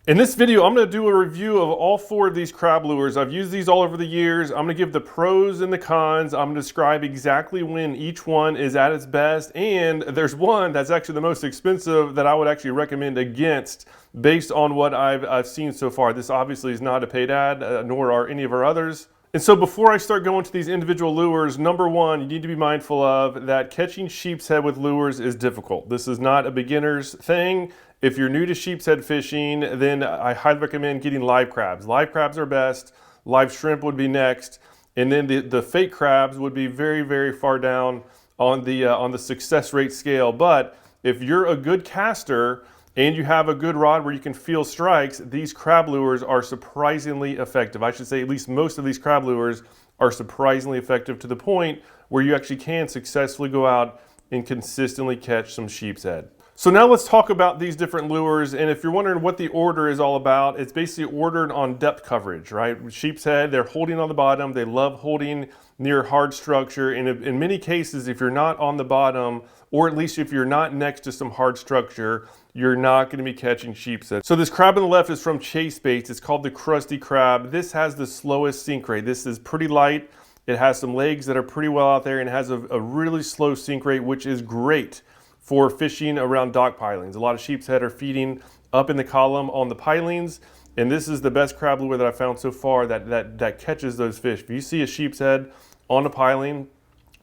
In this video, I'm going to do a review of all 4 of these crab lures. I've used these all over the years. I'm going to give the pros and the cons. I'm going to describe exactly when each one is at its best. And there's one that's actually the most expensive that I would actually recommend against based on what I've seen so far. This obviously is not a paid ad, nor are any of our others. And so before I start going to these individual lures, number one, you need to be mindful of that catching sheepshead with lures is difficult. This is not a beginner's thing. If you're new to sheepshead fishing, then I highly recommend getting live crabs. Live crabs are best, live shrimp would be next, and then the fake crabs would be very, very far down on the success rate scale. But if you're a good caster and you have a good rod where you can feel strikes, these crab lures are surprisingly effective. I should say at least most of these crab lures are surprisingly effective to the point where you actually can successfully go out and consistently catch some sheepshead. So now let's talk about these different lures, and if you're wondering what the order is all about, it's basically ordered on depth coverage, right? Sheepshead, they're holding on the bottom, they love holding near hard structure, and in many cases, if you're not on the bottom, or at least if you're not next to some hard structure, you're not going to be catching sheepshead. So this crab on the left is from Chase Baits. It's called the Crusty Crab. This has the slowest sink rate. This is pretty light. It has some legs that are pretty well out there, and it has a really slow sink rate, which is great for fishing around dock pilings. A lot of sheepshead are feeding up in the column on the pilings, and this is the best crab lure that I've found so far that catches those fish. If you see a sheepshead on a piling,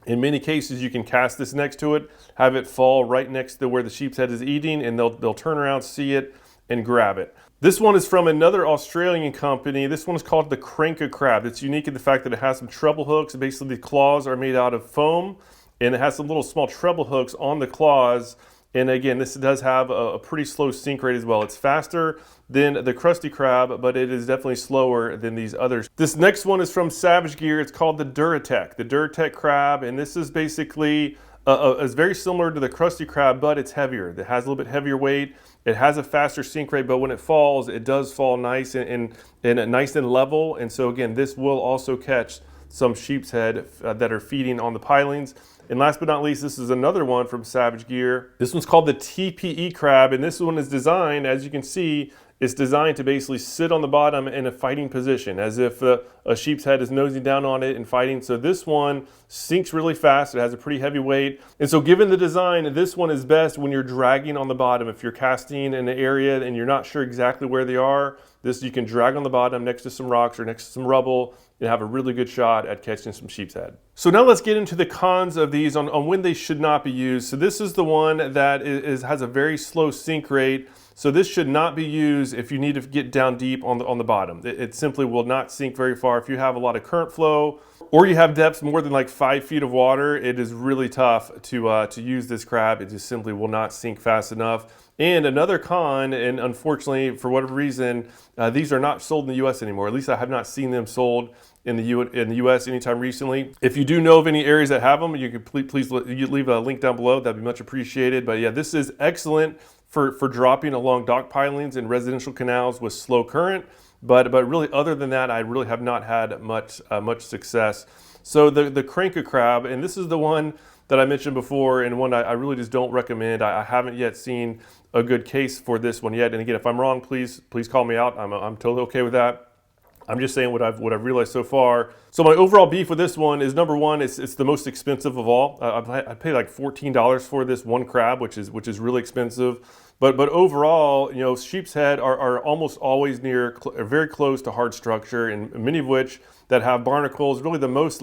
in many cases you can cast this next to it, have it fall right next to where the sheepshead is eating, and they'll turn around, see it, and grab it. This one is from another Australian company. This one is called the Cranka Crab. It's unique in the fact that it has some treble hooks. Basically the claws are made out of foam, and it has some little small treble hooks on the claws. And again, this does have a pretty slow sink rate as well. It's faster than the Crusty Crab, but it is definitely slower than these others. This next one is from Savage Gear. It's called the Duratech. The Duratech Crab, and this is basically is very similar to the Crusty Crab, but it's heavier. It has a little bit heavier weight. It has a faster sink rate, but when it falls, it does fall nice and nice and level. And so again, this will also catch some sheepshead that are feeding on the pilings. And last but not least, this is another one from Savage Gear. This one's called the TPE crab, and this one is designed, as you can see, it's designed to basically sit on the bottom in a fighting position, as if a sheepshead is nosing down on it and fighting. So this one sinks really fast. It has a pretty heavy weight. And so given the design, this one is best when you're dragging on the bottom. If you're casting in an area and you're not sure exactly where they are, this you can drag on the bottom next to some rocks or next to some rubble and have a really good shot at catching some sheepshead. So now let's get into the cons of these on when they should not be used. So this is the one that has a very slow sink rate. So this should not be used if you need to get down deep on the bottom. It simply will not sink very far. If you have a lot of current flow or you have depths more than like 5 feet of water, it is really tough to use this crab. It just simply will not sink fast enough. And another con, and unfortunately for whatever reason, these are not sold in the US anymore. At least I have not seen them sold in the US anytime recently. If you do know of any areas that have them, you can please leave a link down below. That'd be much appreciated. But yeah, this is excellent for dropping along dock pilings and residential canals with slow current. But really, other than that, I really have not had much success. So the Cranka Crab, and this is the one that I mentioned before, and one I really just don't recommend. I haven't yet seen a good case for this one yet. And again, if I'm wrong, please call me out. I'm totally okay with that. I'm just saying what I've realized so far. So my overall beef with this one is, number one, it's the most expensive of all. I paid like $14 for this one crab, which is really expensive. But overall, you know, sheepshead are almost always very close to hard structure, and many of which that have barnacles. Really, the most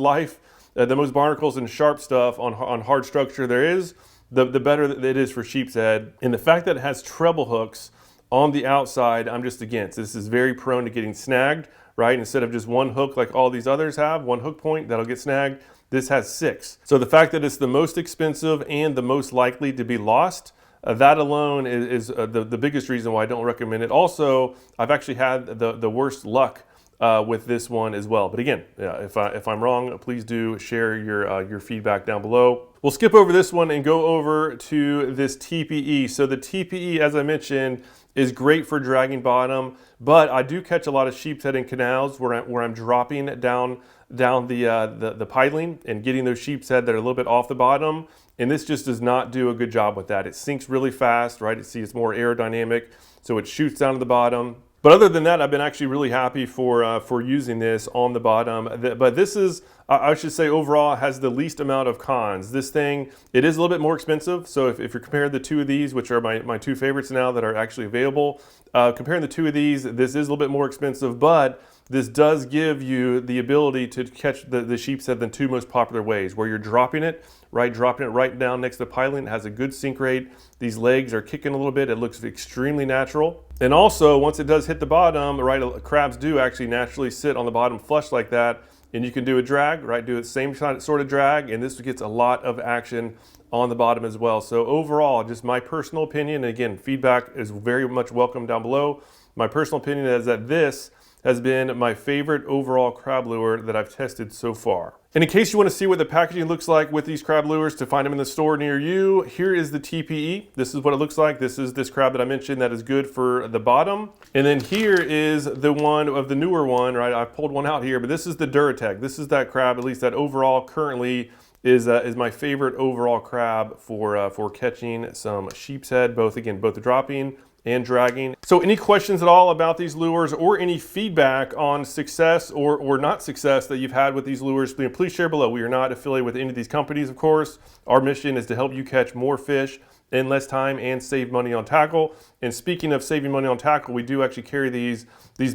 barnacles and sharp stuff on hard structure there is, the better it is for sheepshead. And the fact that it has treble hooks on the outside, I'm just against. This is very prone to getting snagged, right? Instead of just one hook like all these others have, one hook point that'll get snagged, this has 6. So the fact that it's the most expensive and the most likely to be lost, that alone is the biggest reason why I don't recommend it. Also, I've actually had the worst luck with this one as well. But again, if I'm wrong, please do share your feedback down below. We'll skip over this one and go over to this TPE. So the TPE, as I mentioned, is great for dragging bottom, but I do catch a lot of sheepshead in canals where I'm dropping down the piling and getting those sheepshead that are a little bit off the bottom. And this just does not do a good job with that. It sinks really fast, right? It's more aerodynamic, so it shoots down to the bottom. But other than that, I've been actually really happy for using this on the bottom. But this is, I should say, overall has the least amount of cons. This thing, it is a little bit more expensive. So if you're comparing the two of these, which are my two favorites now that are actually available, comparing the two of these, this is a little bit more expensive, but this does give you the ability to catch the sheepshead in two most popular ways, where you're dropping it right down next to the piling. It has a good sink rate. These legs are kicking a little bit. It looks extremely natural. And also, once it does hit the bottom, right, crabs do actually naturally sit on the bottom flush like that. And you can do a drag, right, do the same sort of drag, and this gets a lot of action on the bottom as well. So overall, just my personal opinion, and again, feedback is very much welcome down below. My personal opinion is that this has been my favorite overall crab lure that I've tested so far. And in case you want to see what the packaging looks like with these crab lures to find them in the store near you, here is the TPE. This is what it looks like. This is this crab that I mentioned that is good for the bottom. And then here is the one of the newer one, right? I pulled one out here, but this is the Duratech. This is that crab, at least that overall currently is my favorite overall crab for catching some sheepshead, both the dropping and dragging. So any questions at all about these lures or any feedback on success or not success that you've had with these lures, please share below. We are not affiliated with any of these companies, of course. Our mission is to help you catch more fish in less time and save money on tackle. And speaking of saving money on tackle, we do actually carry these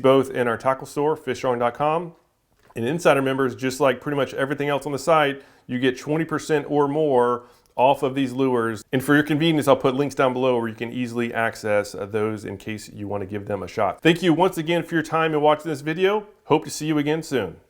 both in our tackle store, fishdrawing.com. And insider members, just like pretty much everything else on the site, you get 20% or more off of these lures. And for your convenience, I'll put links down below where you can easily access those in case you want to give them a shot. Thank you once again for your time and watching this video. Hope to see you again soon.